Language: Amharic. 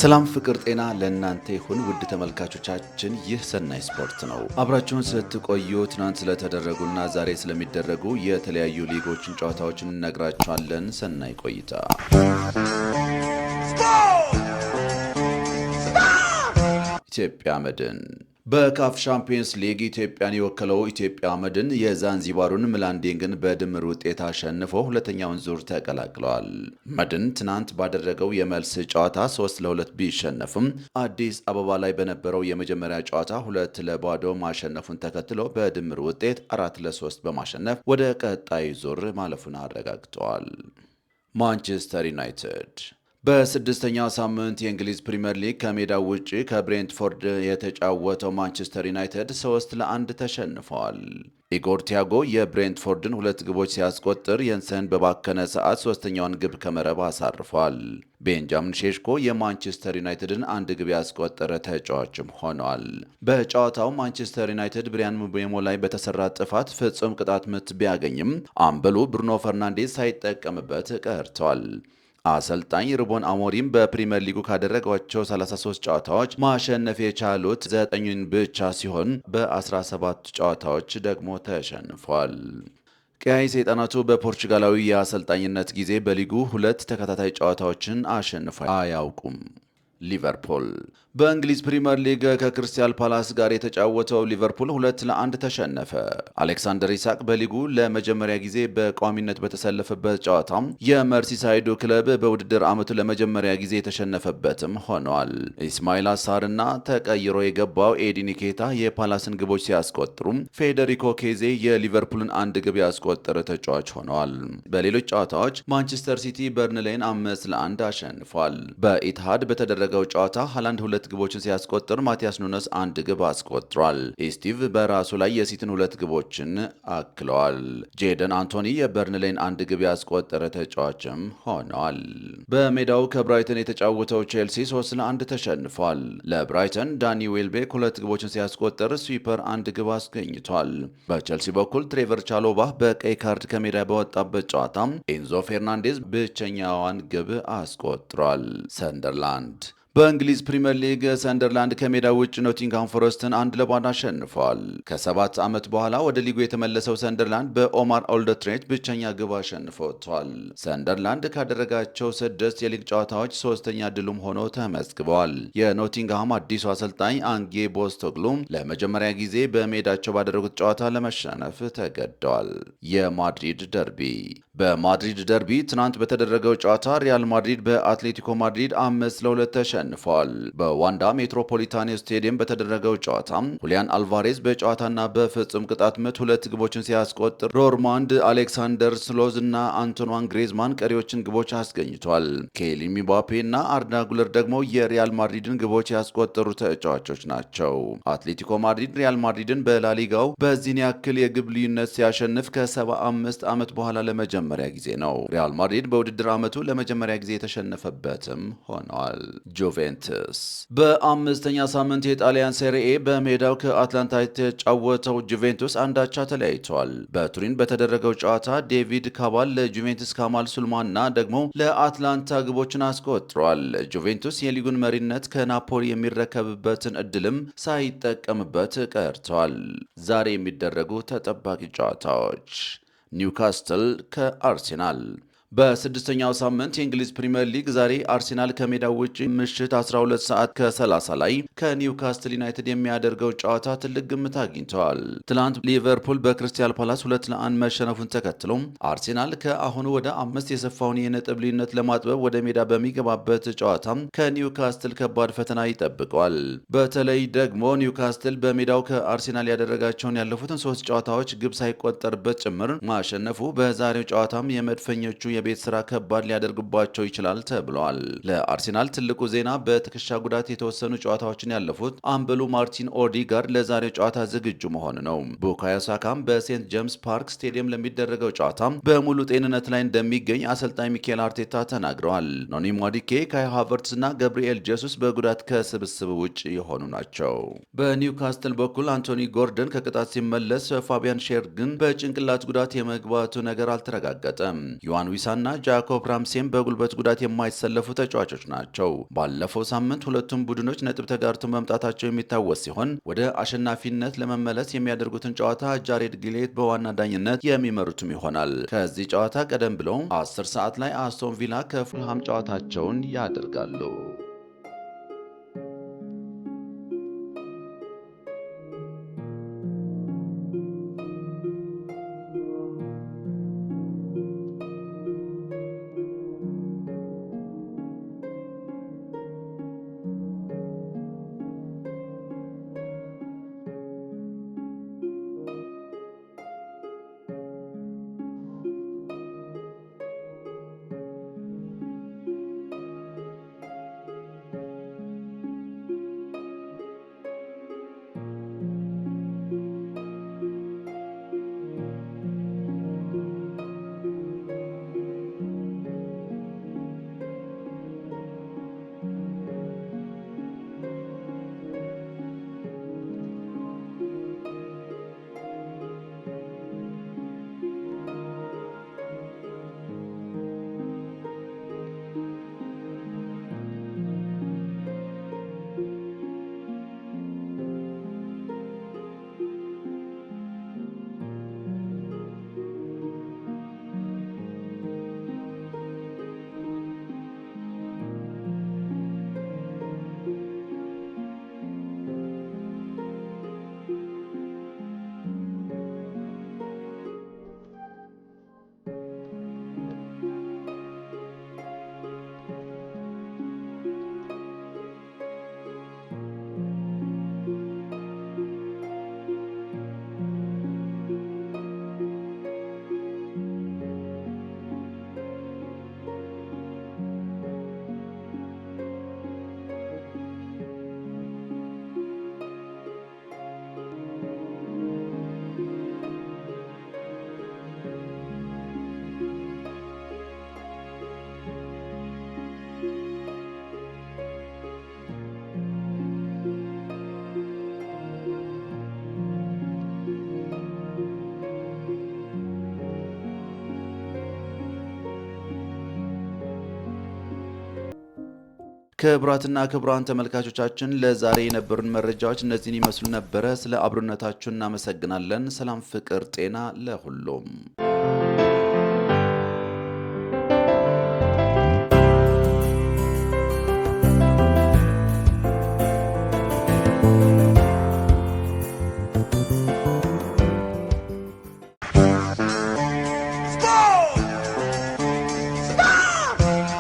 ሰላም ፍቅር ጤና ለእናንተ ይሁን ውድ ተመልካቾቻችን፣ ይህ ሰናይ ስፖርት ነው። አብራችሁን ስትቆዩ ትናንት ስለተደረጉና ዛሬ ስለሚደረጉ የተለያዩ ሊጎችን ጨዋታዎችን እንነግራችኋለን። ሰናይ ቆይታ። ኢትዮጵያ መድን በካፍ ሻምፒዮንስ ሊግ ኢትዮጵያን የወከለው ኢትዮጵያ መድን የዛንዚባሩን ምላንዴንግን በድምር ውጤት አሸንፎ ሁለተኛውን ዙር ተቀላቅለዋል። መድን ትናንት ባደረገው የመልስ ጨዋታ 3-2 ቢሸነፍም አዲስ አበባ ላይ በነበረው የመጀመሪያ ጨዋታ 2-0 ማሸነፉን ተከትሎ በድምር ውጤት 4-3 በማሸነፍ ወደ ቀጣይ ዙር ማለፉን አረጋግጠዋል። ማንቸስተር ዩናይትድ በስድስተኛው ሳምንት የእንግሊዝ ፕሪምየር ሊግ ከሜዳው ውጪ ከብሬንትፎርድ የተጫወተው ማንቸስተር ዩናይትድ 3-1 ተሸንፈዋል። ኢጎር ቲያጎ የብሬንትፎርድን 2 ግቦች ሲያስቆጥር የንሰን በባከነ ሰዓት ሶስተኛውን ግብ ከመረብ አሳርፏል። ቤንጃሚን ሼሽኮ የማንቸስተር ዩናይትድን 1 ግብ ያስቆጠረ ተጫዋችም ሆኗል። በጨዋታው ማንቸስተር ዩናይትድ ብሪያን ምቤሞ ላይ በተሰራ ጥፋት ፍጹም ቅጣት ምት ቢያገኝም አምበሉ ብሩኖ ፈርናንዴዝ ሳይጠቀምበት ቀርቷል። አሰልጣኝ ሩበን አሞሪም በፕሪምየር ሊጉ ካደረጓቸው 33 ጨዋታዎች ማሸነፍ የቻሉት 9ን ብቻ ሲሆን በ17 ጨዋታዎች ደግሞ ተሸንፏል። ቀያይ ሰይጣናቱ በፖርቹጋላዊ የአሰልጣኝነት ጊዜ በሊጉ 2 ተከታታይ ጨዋታዎችን አሸንፈው አያውቁም። ሊቨርፑል በእንግሊዝ ፕሪምየር ሊግ ከክሪስታል ፓላስ ጋር የተጫወተው ሊቨርፑል 2-1 ተሸነፈ። አሌክሳንደር ኢሳቅ በሊጉ ለመጀመሪያ ጊዜ በቋሚነት በተሰለፈበት ጨዋታ የመርሲሳይዱ ክለብ በውድድር ዓመቱ ለመጀመሪያ ጊዜ የተሸነፈበትም ሆኗል። ኢስማኤል አሳርና ተቀይሮ የገባው ኤዲ ኒኬታ የፓላስን ግቦች ሲያስቆጥሩ ፌዴሪኮ ኬዜ የሊቨርፑልን 1 ግብ ያስቆጠረ ተጫዋች ሆነዋል። በሌሎች ጨዋታዎች ማንቸስተር ሲቲ በርንሌይን 5-1 አሸንፏል። በኢትሃድ በተደረገው ጨዋታ ሃላንድ 2 ግቦችን ሲያስቆጥር ማቲያስ ኑነስ 1 ግብ አስቆጥሯል። ስቲቭ በራሱ ላይ የሲቲን 2 ግቦችን አክለዋል። ጄደን አንቶኒ የበርንሌይን 1 ግብ ያስቆጠረ ተጫዋችም ሆነዋል። በሜዳው ከብራይተን የተጫወተው ቼልሲ 3-1 ተሸንፏል። ለብራይተን ዳኒ ዌልቤክ 2 ግቦችን ሲያስቆጥር ስዊፐር 1 ግብ አስገኝቷል። በቼልሲ በኩል ትሬቨር ቻሎባ በቀይ ካርድ ከሜዳ በወጣበት ጨዋታ ኤንዞ ፌርናንዴዝ ብቸኛዋን ግብ አስቆጥሯል። ሰንደርላንድ በእንግሊዝ ፕሪምየር ሊግ ሰንደርላንድ ከሜዳ ውጭ ኖቲንግሃም ፎረስትን 1-0 አሸንፏል። ከ7 ዓመት በኋላ ወደ ሊጉ የተመለሰው ሰንደርላንድ በኦማር ኦልደትሬት ብቸኛ ግብ አሸንፎ ወጥቷል። ሰንደርላንድ ካደረጋቸው 6 የሊግ ጨዋታዎች 3ኛ ድሉም ሆኖ ተመዝግበዋል። የኖቲንግሃም አዲሱ አሰልጣኝ አንጌ ቦስቶግሉ ለመጀመሪያ ጊዜ በሜዳቸው ባደረጉት ጨዋታ ለመሸነፍ ተገደዋል። የማድሪድ ደርቢ በማድሪድ ደርቢ ትናንት በተደረገው ጨዋታ ሪያል ማድሪድ በአትሌቲኮ ማድሪድ 5-2 ተሸንፏል። በዋንዳ ሜትሮፖሊታን ስቴዲየም በተደረገው ጨዋታ ሁሊያን አልቫሬዝ በጨዋታና በፍጹም ቅጣት ምት 2 ግቦችን ሲያስቆጥር ሮርማንድ አሌክሳንደር ስሎዝ እና አንቶኗን ግሬዝማን ቀሪዎችን ግቦች አስገኝቷል። ኬሊ ሚባፔ እና አርዳ ጉለር ደግሞ የሪያል ማድሪድን ግቦች ያስቆጠሩ ተጫዋቾች ናቸው። አትሌቲኮ ማድሪድ ሪያል ማድሪድን በላሊጋው በዚህን ያክል የግብ ልዩነት ሲያሸንፍ ከ75 ዓመት በኋላ ለመጀመሪያ ጊዜ ነው። ሪያል ማድሪድ በውድድር ዓመቱ ለመጀመሪያ ጊዜ የተሸነፈበትም ሆኗል። ጁቬንቱስ በ5ኛ ሳምንት የጣሊያን ሴሪኤ በሜዳው ከአትላንታ የተጫወተው ጁቬንቱስ አንዳቻ ተለያይቷል። በቱሪን በተደረገው ጨዋታ ዴቪድ ካባል ለጁቬንቱስ ካማል ሱልማና ደግሞ ለአትላንታ ግቦችን አስቆጥሯል። ጁቬንቱስ የሊጉን መሪነት ከናፖሊ የሚረከብበትን እድልም ሳይጠቀምበት ቀርቷል። ዛሬ የሚደረጉ ተጠባቂ ጨዋታዎች ኒውካስትል ከአርሴናል በስድስተኛው ሳምንት የእንግሊዝ ፕሪምየር ሊግ ዛሬ አርሴናል ከሜዳው ውጪ ምሽት 12 ሰዓት ከ30 ላይ ከኒውካስትል ዩናይትድ የሚያደርገው ጨዋታ ትልቅ ግምት አግኝተዋል። ትላንት ሊቨርፑል በክሪስታል ፓላስ 2-1 መሸነፉን ተከትሎ አርሴናል ከአሁኑ ወደ 5 የሰፋውን የነጥብ ልዩነት ለማጥበብ ወደ ሜዳ በሚገባበት ጨዋታ ከኒውካስትል ከባድ ፈተና ይጠብቀዋል። በተለይ ደግሞ ኒውካስትል በሜዳው ከአርሴናል ያደረጋቸውን ያለፉትን 3 ጨዋታዎች ግብ ሳይቆጠርበት ጭምር ማሸነፉ በዛሬው ጨዋታም የመድፈኞቹ የቤት ስራ ከባድ ሊያደርግባቸው ይችላል ተብሏል። ለአርሴናል ትልቁ ዜና በትከሻ ጉዳት የተወሰኑ ጨዋታዎችን ያለፉት አምበሉ ማርቲን ኦዲጋርድ ለዛሬው ጨዋታ ዝግጁ መሆን ነው። ቡካዮ ሳካም በሴንት ጄምስ ፓርክ ስቴዲየም ለሚደረገው ጨዋታ በሙሉ ጤንነት ላይ እንደሚገኝ አሰልጣኝ ሚኬል አርቴታ ተናግረዋል። ኖኒ ሞዲኬ፣ ካይ ሃቨርትስ እና ገብርኤል ጄሱስ በጉዳት ከስብስብ ውጭ የሆኑ ናቸው። በኒውካስትል በኩል አንቶኒ ጎርደን ከቅጣት ሲመለስ ፋቢያን ሼር ግን በጭንቅላት ጉዳት የመግባቱ ነገር አልተረጋገጠም። ዮሐን ዊሳ ሞራታና ጃኮብ ራምሴም በጉልበት ጉዳት የማይሰለፉ ተጫዋቾች ናቸው። ባለፈው ሳምንት ሁለቱም ቡድኖች ነጥብ ተጋርተው መምጣታቸው የሚታወስ ሲሆን ወደ አሸናፊነት ለመመለስ የሚያደርጉትን ጨዋታ ጃሬድ ግሌት በዋና ዳኝነት የሚመሩትም ይሆናል። ከዚህ ጨዋታ ቀደም ብለው 10 ሰዓት ላይ አስቶን ቪላ ከፉልሃም ጨዋታቸውን ያደርጋሉ። ክቡራትና ክቡራን ተመልካቾቻችን ለዛሬ የነበሩን መረጃዎች እነዚህን ይመስሉ ነበረ። ስለ አብሮነታችሁ እናመሰግናለን። ሰላም፣ ፍቅር፣ ጤና ለሁሉም